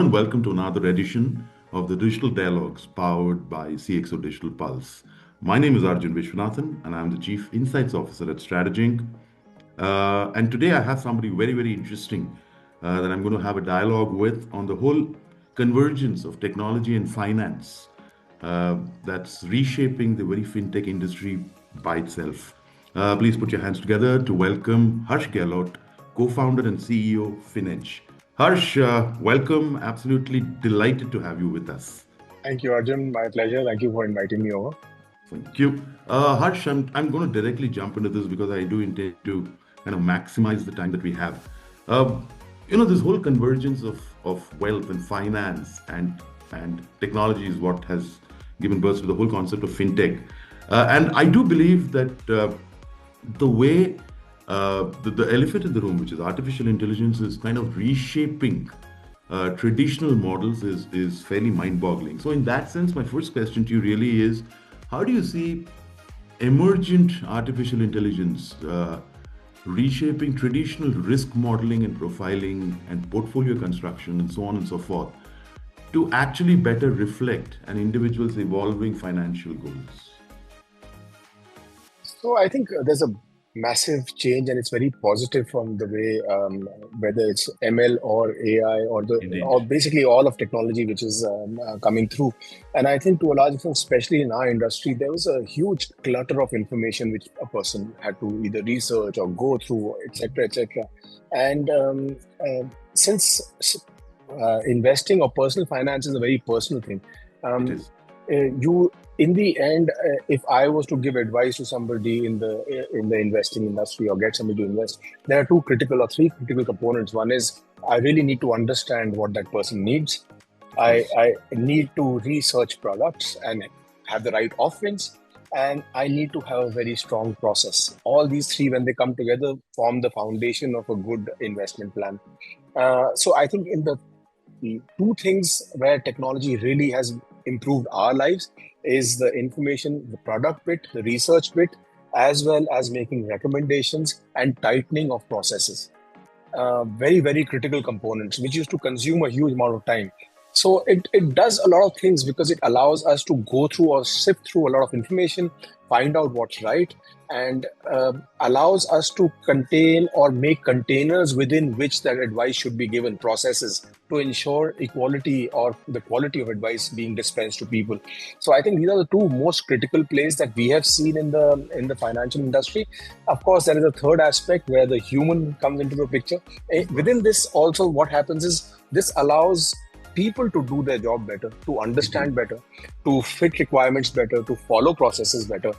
and welcome to another edition of the Digital Dialogues powered by CXO Digital Pulse. My name is Arjun Vishwanathan, and I'm the Chief Insights Officer at Strategink. And today I have somebody very, very interesting that I'm going to have a dialogue with on the whole convergence of technology and finance that's reshaping the very fintech industry by itself. Please put your hands together to welcome Harsh Gahlaut, co-founder and CEO, FinEdge. Harsh, welcome. Absolutely delighted to have you with us. Thank you, Arjun. My pleasure. Thank you for inviting me over. Thank you. Harsh, I'm going to directly jump into this because I do intend to kind of maximize the time that we have. Uh, this whole convergence of wealth and finance and technology is what has given birth to the whole concept of fintech. And I do believe that the way the elephant in the room, which is artificial intelligence, is kind of reshaping traditional models is fairly mind-boggling. So in that sense, my first question to you really is, how do you see emergent artificial intelligence reshaping traditional risk modeling and profiling and portfolio construction and so on and so forth to actually better reflect an individual's evolving financial goals? So I think there's a massive change, and it's very positive from the way whether it's ML or AI or Indeed. basically all of technology which is coming through. And I think to a large extent, especially in our industry, there was a huge clutter of information which a person had to either research or go through, etc., etc. And since investing or personal finance is a very personal thing, It um, is. you in the end, if I was to give advice to somebody in the investing industry or get somebody to invest, there are two critical or three critical components. One is I really need to understand what that person needs. Of course. I need to research products and have the right offerings, and I need to have a very strong process. All these three, when they come together, form the foundation of a good investment plan. So I think in the two things where technology really has improved our lives is the information, the product bit, the research bit, as well as making recommendations and tightening of processes. Very, very critical components, which used to consume a huge amount of time. So it does a lot of things because it allows us to go through or sift through a lot of information, find out what's right, and allows us to contain or make containers within which that advice should be given, processes to ensure equality or the quality of advice being dispensed to people. So I think these are the two most critical plays that we have seen in the financial industry. Of course, there is a third aspect where the human comes into the picture. Of Within course. this, also what happens is this allows people to do their job better, to Indeed. understand better, to fit requirements better, to follow processes better.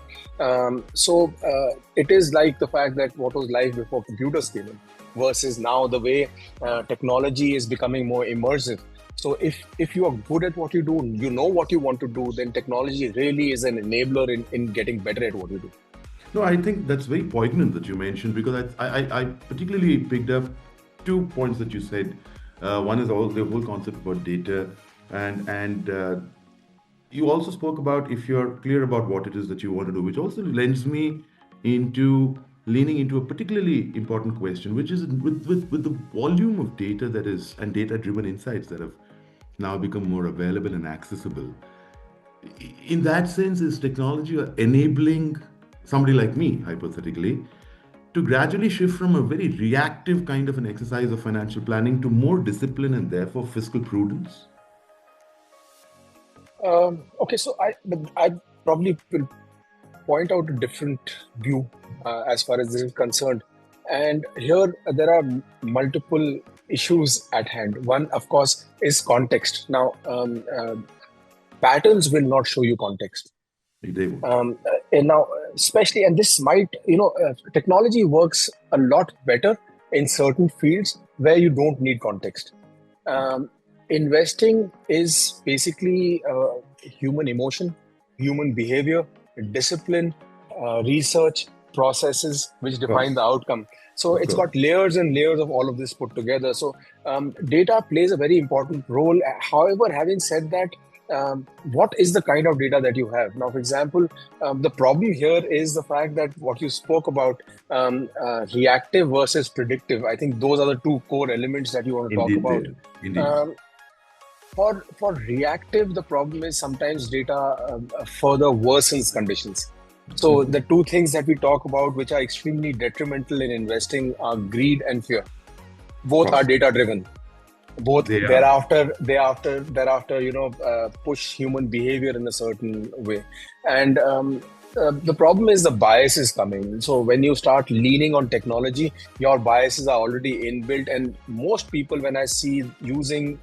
So it is like the fact that what was life before computers came in versus now the way technology is becoming more immersive. So if you are good at what you do, you know what you want to do, then technology really is an enabler in getting better at what you do. No, I think that's very poignant that you mentioned because I particularly picked up 2 points that you said. One is all the whole concept about data, and you also spoke about if you're clear about what it is that you want to do, which also lends me into leaning into a particularly important question, which is with the volume of data that is and data-driven insights that have now become more available and accessible. In that sense, is technology enabling somebody like me, hypothetically, to gradually shift from a very reactive kind of an exercise of financial planning to more discipline and therefore fiscal prudence? Okay, so I probably will point out a different view as far as this is concerned. And here there are multiple issues at hand. One, of course, is context. Now, patterns will not show you context. They won't. And now, especially, and this might, technology works a lot better in certain fields where you don't need context. Um, Investing is basically human emotion, human behavior, discipline, research, processes which Of define the course. outcome. So Of it's course. got layers and layers of all of this put together. So data plays a very important role. However, having said that, what is the kind of data that you have? Now, for example, the problem here is the fact that what you spoke about, reactive versus predictive. I think those are the two core elements that you want to talk Indeed, about. they indeed. Um, For reactive, the problem is sometimes data further worsens conditions. So the two things that we talk about, which are extremely detrimental in investing, are greed and fear. Of Both are course, data driven. Both they are. thereafter push human behavior in a certain way. And the problem is the bias is coming. So when you start leaning on technology, your biases are already inbuilt, and most people, when I see using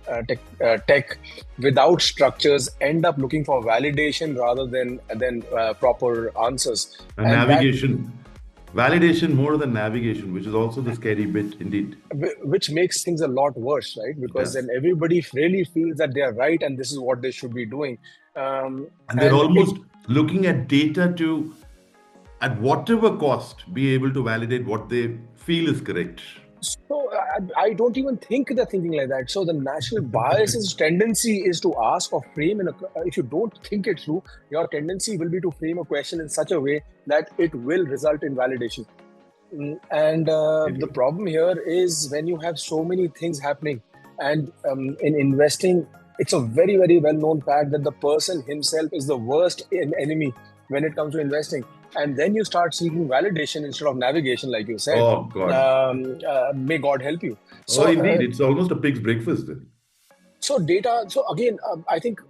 tech without structures, end up looking for validation rather than proper answers. And And that navigation, validation more than navigation, which is also the scary bit indeed. which makes things a lot worse, right? It Because does. then everybody really feels that they are right and this is what they should be doing. And they're And it almost looking at data to, at whatever cost, be able to validate what they feel is correct. so I don't even think they're thinking like that. So the natural bias's tendency is to ask or frame if you don't think it through, your tendency will be to frame a question in such a way that it will result in validation. And It the will. problem here is when you have so many things happening, and in investing, it's a very, very well known fact that the person himself is the worst enemy when it comes to investing. And then you start seeking validation instead of navigation, like you said. Oh, God. May God help you. Oh, So, indeed. It's almost a pig's breakfast then. so data. So again, I think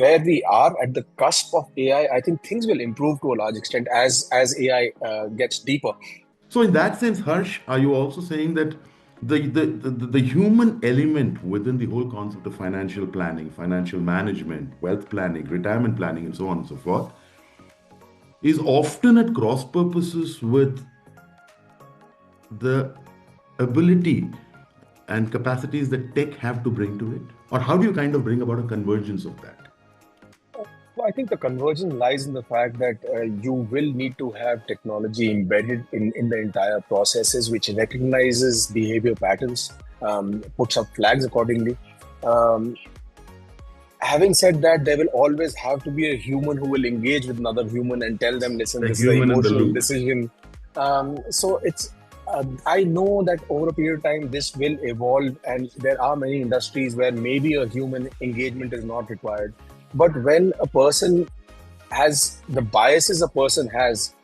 where we are at the cusp of AI, I think things will improve to a large extent as AI gets deeper. So, in that sense, Harsh, are you also saying that the human element within the whole concept of financial planning, financial management, wealth planning, retirement planning, and so on and so forth, is often at cross purposes with the ability and capacities that tech have to bring to it? Or how do you kind of bring about a convergence of that? Well, I think the conversion lies in the fact that you will need to have technology embedded in the entire processes, which recognizes behavior patterns, puts up flags accordingly. Um, Having said that, there will always have to be a human who will engage with another human and tell them, listen, The this is an human in the emotional loop. decision. So I know that over a period of time, this will evolve, and there are many industries where maybe a human engagement is not required. But when a person has the biases a person has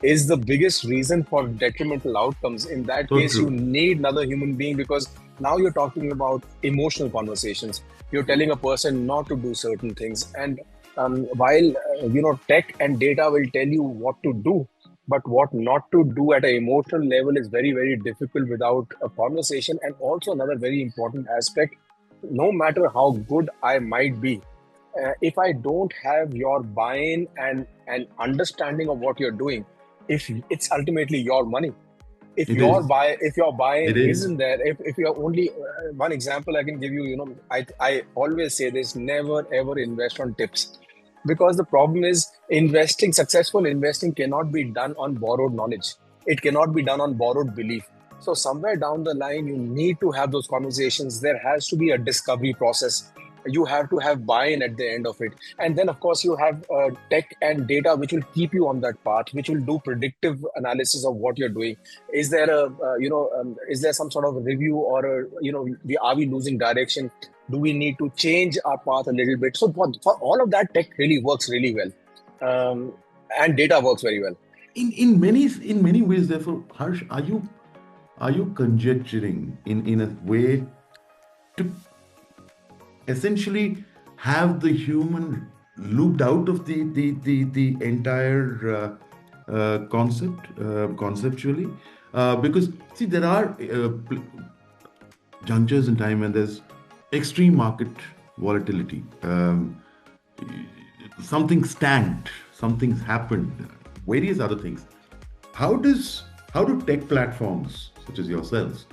is the biggest reason for detrimental outcomes. In that So case, you true. need another human being, because now you're talking about emotional conversations. You're telling a person not to do certain things, and while tech and data will tell you what to do, but what not to do at an emotional level is very, very difficult without a conversation. And also another very important aspect: no matter how good I might be, if I don't have your buy-in and understanding of what you're doing, if it's ultimately your money, It is. if your buy-in It is. isn't there, if you're only one example I can give you, I always say this: never ever invest on tips, because the problem is successful investing cannot be done on borrowed knowledge. It cannot be done on borrowed belief. So somewhere down the line, you need to have those conversations. There has to be a discovery process. You have to have buy-in at the end of it, and then of course you have tech and data which will keep you on that path, which will do predictive analysis of what you're doing. Is there is there some sort of review, or are we losing direction? Do we need to change our path a little bit? So for all of that, tech really works really well, and data works very well. In many ways, therefore, Harsh, are you conjecturing in a way to essentially have the human looped out of the entire concept conceptually? Because see, there are junctures in time when there's extreme market volatility. Something stagnant, something's happened, various other things. How do tech platforms such as yourselves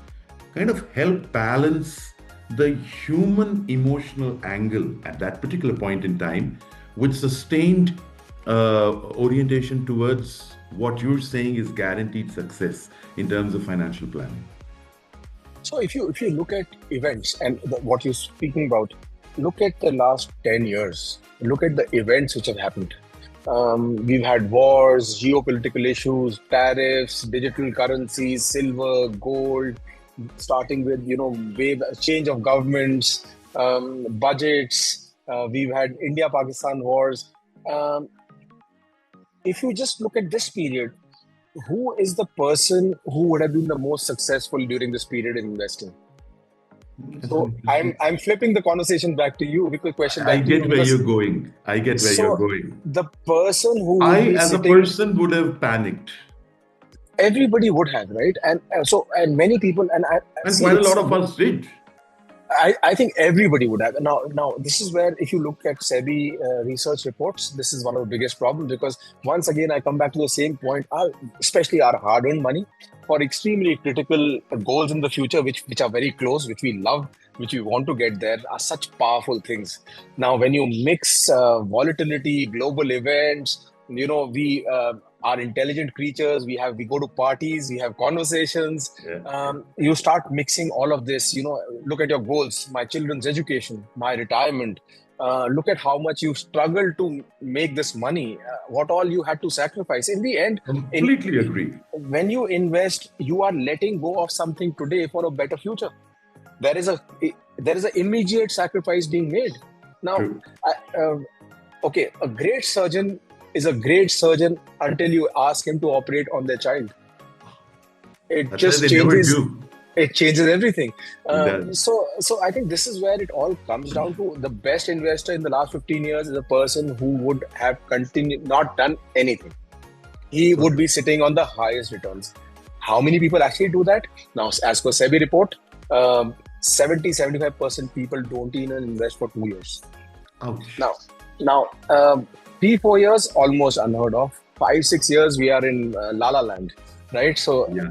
kind of help balance the human emotional angle at that particular point in time with sustained orientation towards what you're saying is guaranteed success in terms of financial planning? So if you look at events and what you're speaking about, look at the last 10 years. Look at the events which have happened. We've had wars, geopolitical issues, tariffs, digital currencies, silver, gold, starting with wave change of governments. budgets. We've had India-Pakistan wars. Um, if you just look at this period, who is the person who would have been the most successful during this period in investing? That's So an interesting. I'm flipping the conversation back to you, because question I back to you, get where because you're going. I get where you're so going. the person who would I, be as a sitting, person, would have panicked, everybody would have, right? And and many people, and I and see quite a lot it's. of us did. I think everybody would have. Now, this is where, if you look at SEBI research reports, this is one of the biggest problems, because once again, I come back to the same point, especially our hard earned money for extremely critical goals in the future, which are very close, which we love, which we want to get there, are such powerful things. Now, when you mix volatility, global events, we are intelligent creatures. We go to parties, we have conversations. Yeah, You start mixing all of this. Look at your goals: my children's education, my retirement. Look at how much you struggled to make this money. What all you had to sacrifice. In the end, in completely agree. when you invest, you are letting go of something today for a better future. There is a there is an immediate sacrifice being made. Now, True. okay, a great surgeon is a great surgeon until you ask him to operate on their child. It That's why just they never changes. do. It changes everything. It does. So I think this is where it all comes down to. The best investor in the last 15 years is a person who would have continued, not done anything. He So would true. be sitting on the highest returns. How many people actually do that? Now, as per SEBI report, 70-75% people don't even invest for 2 years. Ouch. Now, 3-4 years, almost unheard of. 5-6 years, we are in La La Land, right? So Yeah.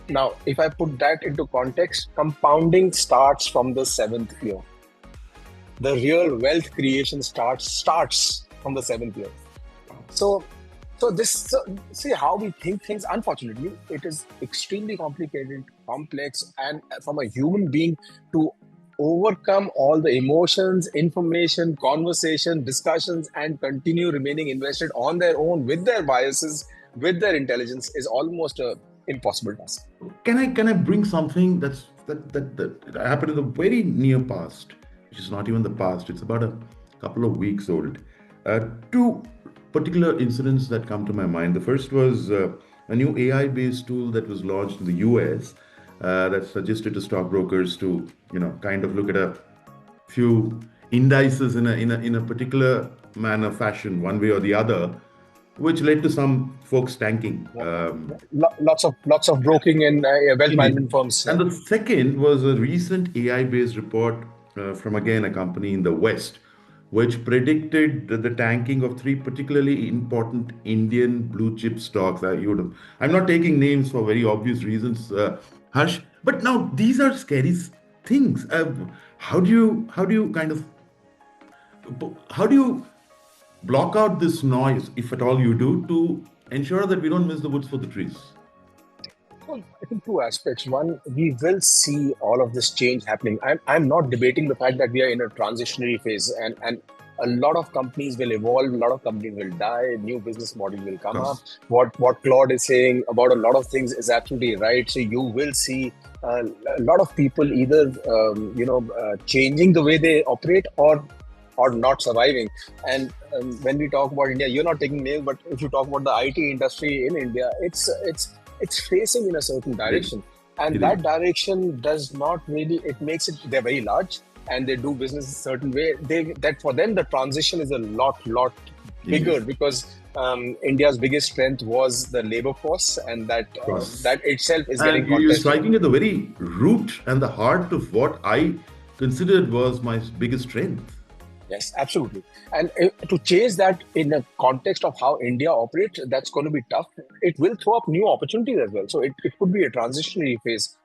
now, if I put that into context, compounding starts from the seventh year. The real wealth creation starts from the seventh year. So, see how we think things. Unfortunately, it is extremely complicated, complex, and from a human being to overcome all the emotions, information, conversation, discussions, and continue remaining invested on their own with their biases, with their intelligence, is almost a impossible task. Can I bring something that happened in the very near past, which is not even the past. It's about a couple of weeks old. Two particular incidents that come to my mind. The first was a new AI-based tool that was launched in the US that suggested to stockbrokers to kind of look at a few indices in a particular manner, fashion, one way or the other, which led to some folks tanking. Yeah. Lots of broking in wealth management Indeed. firms. And Yeah. the second was a recent AI-based report from again a company in the West, which predicted the tanking of three particularly important Indian blue chip stocks. I'm not taking names for very obvious reasons, Harsh. But now these are scary things. How do you kind of how do you block out this noise, if at all you do, to ensure that we don't miss the woods for the trees? Well, I think two aspects. One, we will see all of this change happening. I'm not debating the fact that we are in a transitionary phase, and a lot of companies will evolve, a lot of companies will die, new business model will Of come up. course. What Claude is saying about a lot of things is absolutely right. So you will see a lot of people either changing the way they operate, or not surviving. And when we talk about India, you're not taking names, but if you talk about the IT industry in India, it's facing in a certain It is. direction, and It is. that direction does not really. It makes it. They're very large, and they do business a certain way. That for them the transition is a lot It bigger, is. because India's biggest strength was the labor force, and Of course. that itself is getting And you're contested. striking at the very root and the heart of what I considered was my biggest strength. Yes, absolutely. And to chase that in a context of how India operates, that's going to be tough. It will throw up new opportunities as well. So it could be a transitionary phase.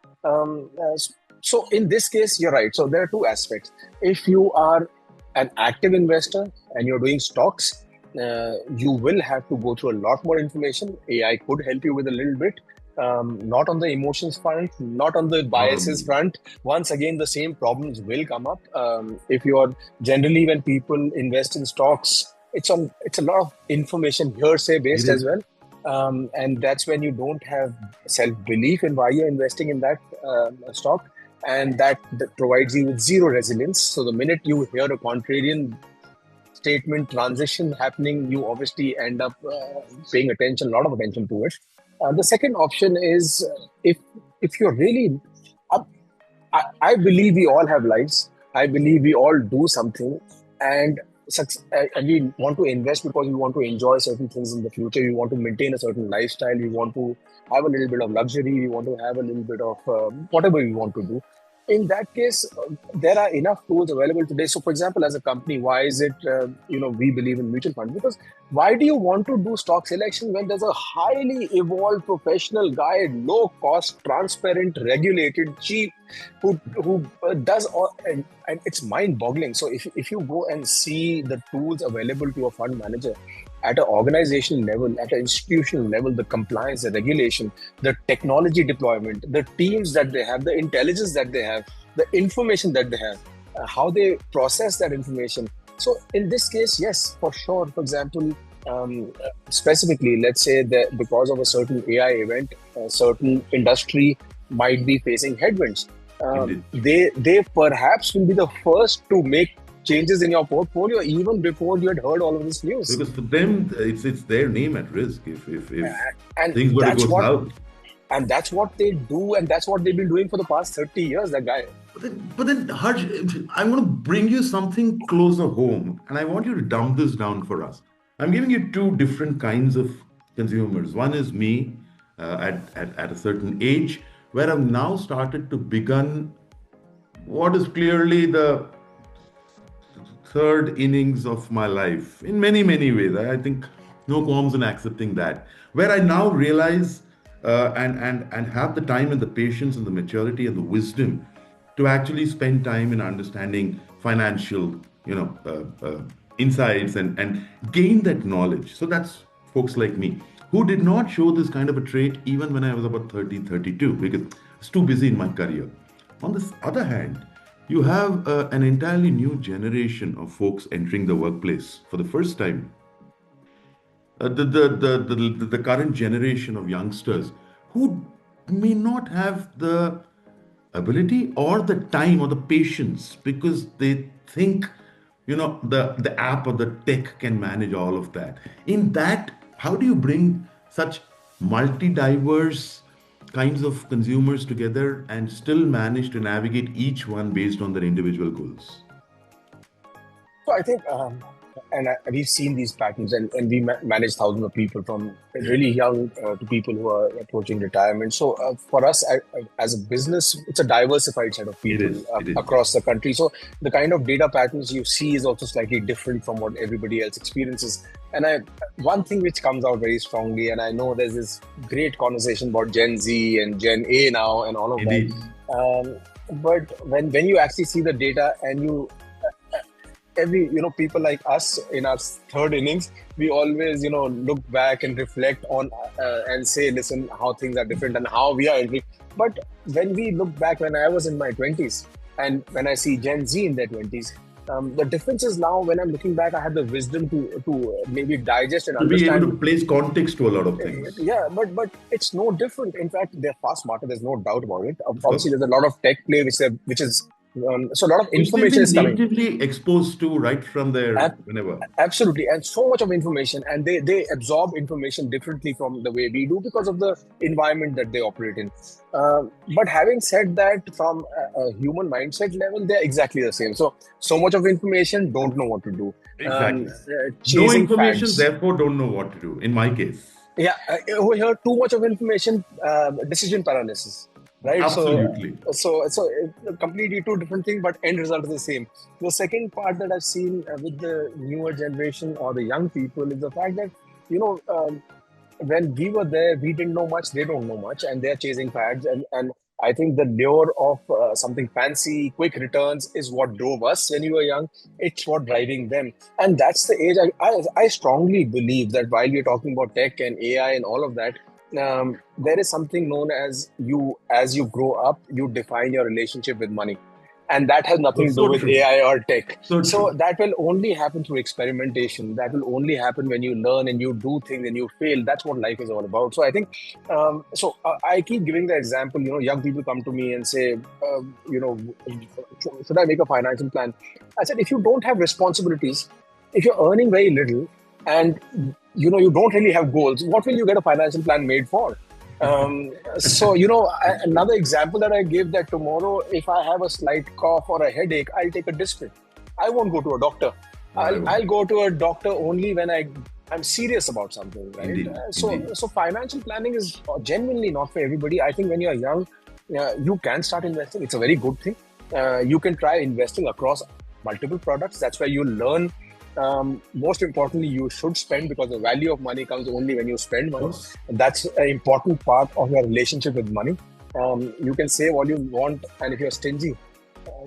So in this case, you're right. So there are two aspects. If you are an active investor and you're doing stocks, you will have to go through a lot more information. AI could help you with a little bit. Not on the emotions front, not on the Not biases only. front. Once again, the same problems will come up. If you're generally, when people invest in stocks, it's a lot of information, hearsay It based as is. well. And that's when you don't have self belief in why you're investing in that stock. and that provides you with zero resilience. So the minute you hear a contrarian statement transition happening, you obviously end up paying attention, a lot of attention to it. The second option is if you're really, uh, I believe we all have lives. I believe we all do something, and and we want to invest because we want to enjoy certain things in the future. We want to maintain a certain lifestyle. We want to have a little bit of luxury. We want to have a little bit of whatever we want to do. In that case, there are enough tools available today. So, for example, as a company, why is it we believe in mutual funds? Because why do you want to do stock selection when there's a highly evolved professional guy, low cost, transparent, regulated, cheap, who does all, and it's mind boggling. So if you go and see the tools available to a fund manager at an organizational level, at an institutional level, the compliance, the regulation, the technology deployment, the teams that they have, the intelligence that they have, the information that they have, how they process that information. So in this case, yes, for sure. For example, specifically, let's say that because of a certain AI event, a certain industry might be facing headwinds. Indeed. They perhaps will be the first to make changes in your portfolio even before you had heard all of this news. Because for them, it's their name at risk if And things were to that's go what south. and that's what they do, and that's what they've been doing for the past 30 years, that guy. But then, Harsh, I'm going to bring you something closer home, and I want you to dumb this down for us. I'm giving you two different kinds of consumers. One is me at a certain age, where I've now started to begin what is clearly the third innings of my life in many, many ways. I think no qualms in accepting that. Where I now realize and have the time and the patience and the maturity and the wisdom to actually spend time in understanding financial, insights and gain that knowledge. So that's folks like me who did not show this kind of a trait even when I was about 30, 32 because I was too busy in my career. On the other hand, you have an entirely new generation of folks entering the workplace for the first time. The current generation of youngsters who may not have the ability or the time or the patience because they think the app or the tech can manage all of that. In that, how do you bring such multi-diverse kinds of consumers together and still manage to navigate each one based on their individual goals? So I think, we've seen these patterns, and we manage thousands of people from really young to people who are approaching retirement. So for us, as a business, it's a diversified set of It people is. It is. across the country. So the kind of data patterns you see is also slightly different from what everybody else experiences. And one thing which comes out very strongly, and I know there's this great conversation about Gen Z and Gen A now and all of that. Indeed. But when you actually see the data and you every people like us in our third innings, we always look back and reflect on and say, listen, how things are different and how we are entering. But when we look back, when I was in my 20s and when I see Gen Z in their 20s, the difference is now when I'm looking back, I have the wisdom to maybe digest and To be able understand. to place context to a lot of things. Yeah, but it's no different. In fact, they're far smarter. There's no doubt about it. Of Obviously, course. there's a lot of tech play which is so a lot of Which they've information been is coming. natively exposed to right from their whenever. Absolutely, and so much of information, and they absorb information differently from the way we do because of the environment that they operate in. But having said that, from a human mindset level, they're exactly the same. So much of information, don't know what to do. Exactly. No Chasing information, fads. therefore don't know what to do. In my case, Yeah, over here, too much of information, decision paralysis, right? absolutely. So completely two different things, but end result is the same. The second part that I've seen with the newer generation or the young people is the fact that you know when we were there, we didn't know much, they don't know much, and they're chasing fads. And I think the lure of something fancy, quick returns is what drove us when we were young. It's what driving them. And that's the age. I strongly believe that while we're talking about tech and AI and all of that, there is something known as as you grow up, you define your relationship with money. And that has nothing to do So with true. AI or tech. So So true. that will only happen through experimentation. That will only happen when you learn and you do things and you fail. That's what life is all about. So I think, I keep giving the example, young people come to me and say, should I make a financial plan? I said, if you don't have responsibilities, if you're earning very little and, you don't really have goals, what will you get a financial plan made for? Another example that I give, that tomorrow, if I have a slight cough or a headache, I'll take a district. I won't go to a doctor. I I'll won't. go to a doctor only when I'm serious about something, right? Indeed. Indeed. So financial planning is genuinely not for everybody. I think when you're young, you can start investing. It's a very good thing. You can try investing across multiple products. That's where you learn. Most importantly, you should spend, because the value of money comes only when you spend Of money. course. And that's an important part of your relationship with money. You can save all you want, and if you're stingy,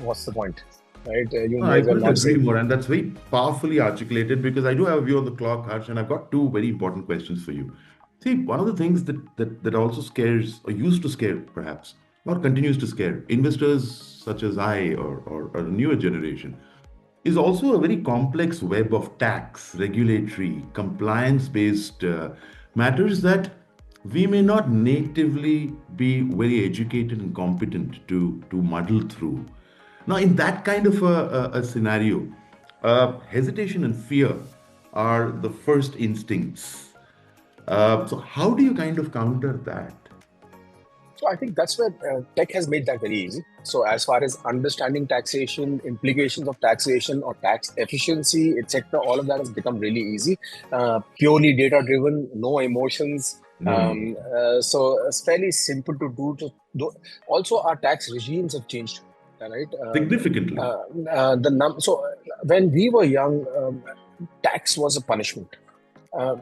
what's the point, right? You No, may I as well couldn't not agree save. more. And that's very powerfully articulated because I do have a view on the clock, Harsh, and I've got two very important questions for you. See, one of the things that also scares, or used to scare perhaps, or continues to scare investors such as I, or a newer generation, is also a very complex web of tax, regulatory, compliance based matters that we may not natively be very educated and competent to muddle through. Now, in that kind of a scenario, hesitation and fear are the first instincts. So, how do you kind of counter that? So I think that's where tech has made that very easy. So as far as understanding taxation, implications of taxation or tax efficiency, etc., all of that has become really easy. Purely data driven, no emotions. No emotion. So it's fairly simple to do. Also, our tax regimes have changed, right? Significantly. When we were young, tax was a punishment. Uh,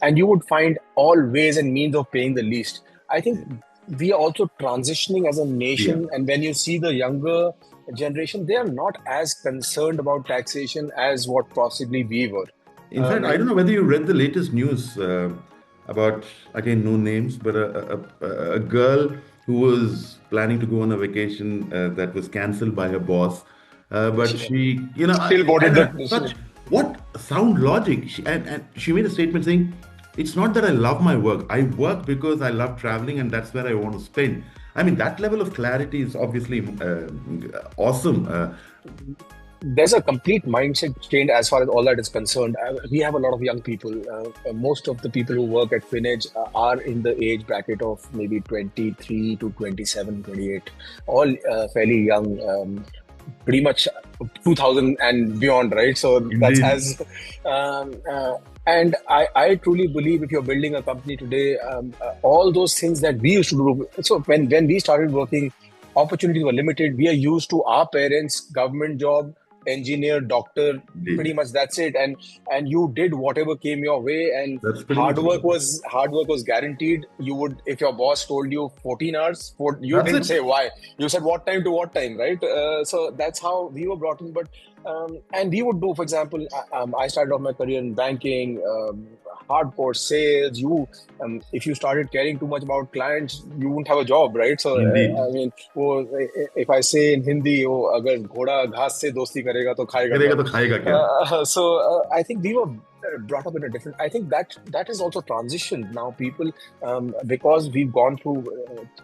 and you would find all ways and means of paying the least. I think Yeah. we are also transitioning as a Yeah. nation, and when you see the younger generation, they are not as concerned about taxation as what possibly we were. In fact, I don't And know whether you read the latest news about, again, no names, but a girl who was planning to go on a vacation that was cancelled by her boss. But she she, still voted such, the. what sound logic. And she made a statement saying, it's not that I love my work. I work because I love traveling and that's where I want to spend. I mean, that level of clarity is obviously awesome. There's a complete mindset change as far as all that is concerned. We have a lot of young people. Most of the people who work at FinEdge are in the age bracket of maybe 23 to 27, 28, all fairly young, pretty much 2000 and beyond, right? So that's Indeed. as, and I truly believe if you're building a company today, all those things that we used to do. So when we started working, opportunities were limited. We are used to our parents' government job, engineer, doctor, pretty Indeed. much that's it. And you did whatever came your way, and That's pretty much all. hard work was guaranteed. You would, if your boss told you 14 hours, you That's didn't it. say why. You said what time to what time, right? So that's how we were brought in. But and we would do, for example, I started off my career in banking, hardcore sales. If you started caring too much about clients, you wouldn't have a job, right? So I Indeed. mean, if I say in Hindi, अगर घोड़ा घास से दोस्ती करेगा तो खाएगा क्या? करेगा तो खाएगा क्या? I think we were brought up in a different. I think that is also transitioned now. People, because we've gone through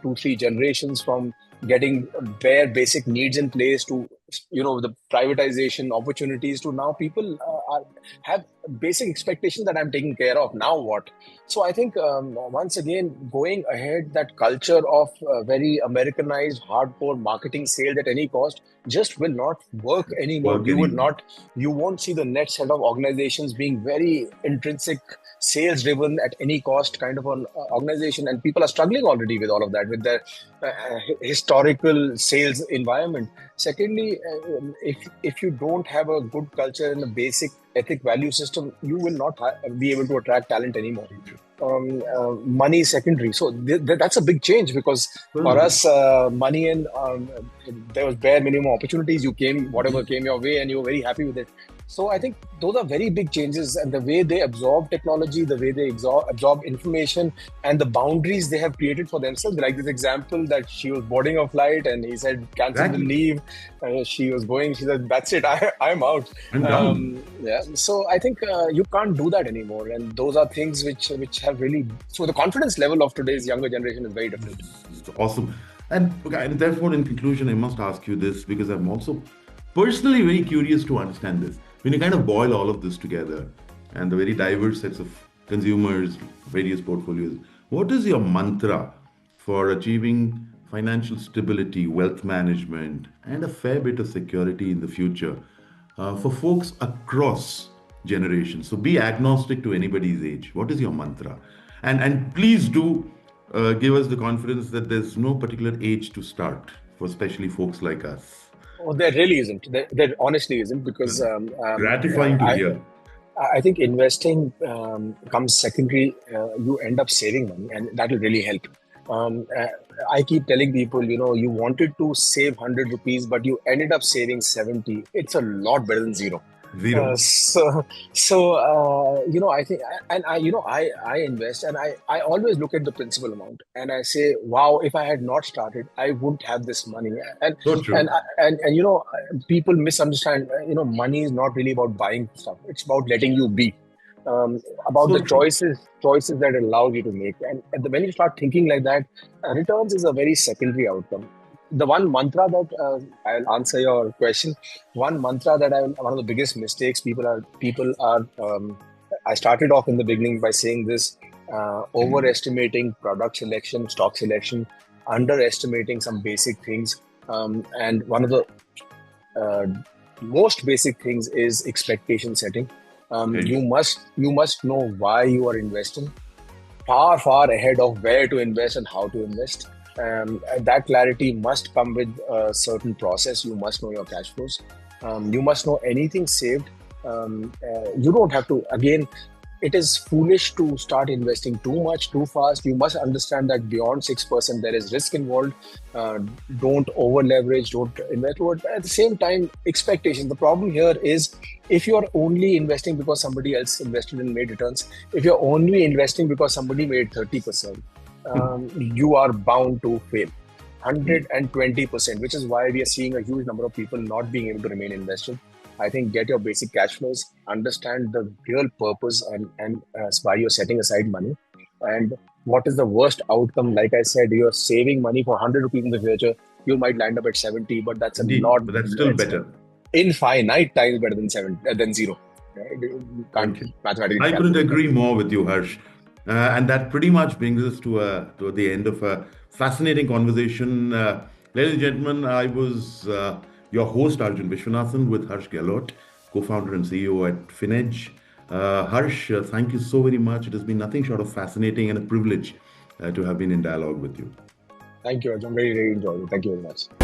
2, 3 generations from getting bare basic needs in place to the privatization opportunities, to now people have basic expectations that I'm taken care of. Now what? So I think once again, going ahead, that culture of very Americanized, hardcore marketing, sales at any cost, just will not work anymore. Work anymore. You won't see the next set of organizations being very intrinsic, sales driven at any cost kind of an organization, and people are struggling already with all of that, with their historical sales environment. Secondly, if you don't have a good culture and a basic ethic value system, you will not be able to attract talent anymore. Money is secondary. So that's a big change, because for Absolutely. us, money and there was bare minimum opportunities. You came, whatever came your way, and you were very happy with it. So I think those are very big changes, and the way they absorb technology, the way they absorb information, and the boundaries they have created for themselves. Like this example that she was boarding a flight, and he said, "Cancel the Exactly. leave." She was going. She said, "That's it. I'm out." I'm done. Yeah. So I think you can't do that anymore, and those are things which have really. So the confidence level of today's younger generation is very different. It's awesome. And therefore, in conclusion, I must ask you this because I'm also personally very curious to understand this. When you kind of boil all of this together and the very diverse sets of consumers, various portfolios, what is your mantra for achieving financial stability, wealth management, and a fair bit of security in the future for folks across generations? So be agnostic to anybody's age. What is your mantra? And please do give us the confidence that there's no particular age to start for especially folks like us. Oh, there really isn't. There honestly isn't because Gratifying to I hear. I think investing comes secondary. You end up saving money, and that will really help. Um, uh, I keep telling people, you wanted to save 100 rupees, but you ended up saving 70. It's a lot better than zero. Uh, Zero. so, so I think, and I invest, and I always look at the principal amount, and I say, wow, if I had not started, I wouldn't have this money. And So and true. and people misunderstand. Money is not really about buying stuff; it's about letting you be, about the So true. choices that it allows you to make. And when you start thinking like that, returns is a very secondary outcome. The one mantra that I'll answer your question. One mantra that one of the biggest mistakes people are. I started off in the beginning by saying this: overestimating product selection, stock selection, underestimating some basic things. And one of the uh, most basic things is expectation setting. You Yes. must know why you are investing far ahead of where to invest and how to invest. And that clarity must come with a certain process. You must know your cash flows. You must know anything saved. You don't have to, again, it is foolish to start investing too much too fast. You must understand that beyond 6% there is risk involved. Uh, don't over leverage, don't invest. But at the same time, expectations. The problem here is if you are only investing because somebody else invested and made returns, if you're only investing because somebody made 30%, you are bound to fail. 120%, which is why we are seeing a huge number of people not being able to remain invested. I think get your basic cash flows, understand the real purpose and why you're setting aside money, and what is the worst outcome. Like I said, you're saving money for 100 rupees in the future. You might land up at 70, but that's a lot. Indeed. But that's still It's better. infinite times better than than zero. Right? You can't Okay. mathematically I couldn't calculate that. agree more with you, Harsh. And that pretty much brings us to the end of a fascinating conversation. Ladies and gentlemen, I was your host, Arjun Vishwanathan, with Harsh Gahlaut, co-founder and CEO at FinEdge. Harsh, thank you so very much. It has been nothing short of fascinating and a privilege to have been in dialogue with you. Thank you, Arjun. Very enjoyed it. Thank you very much.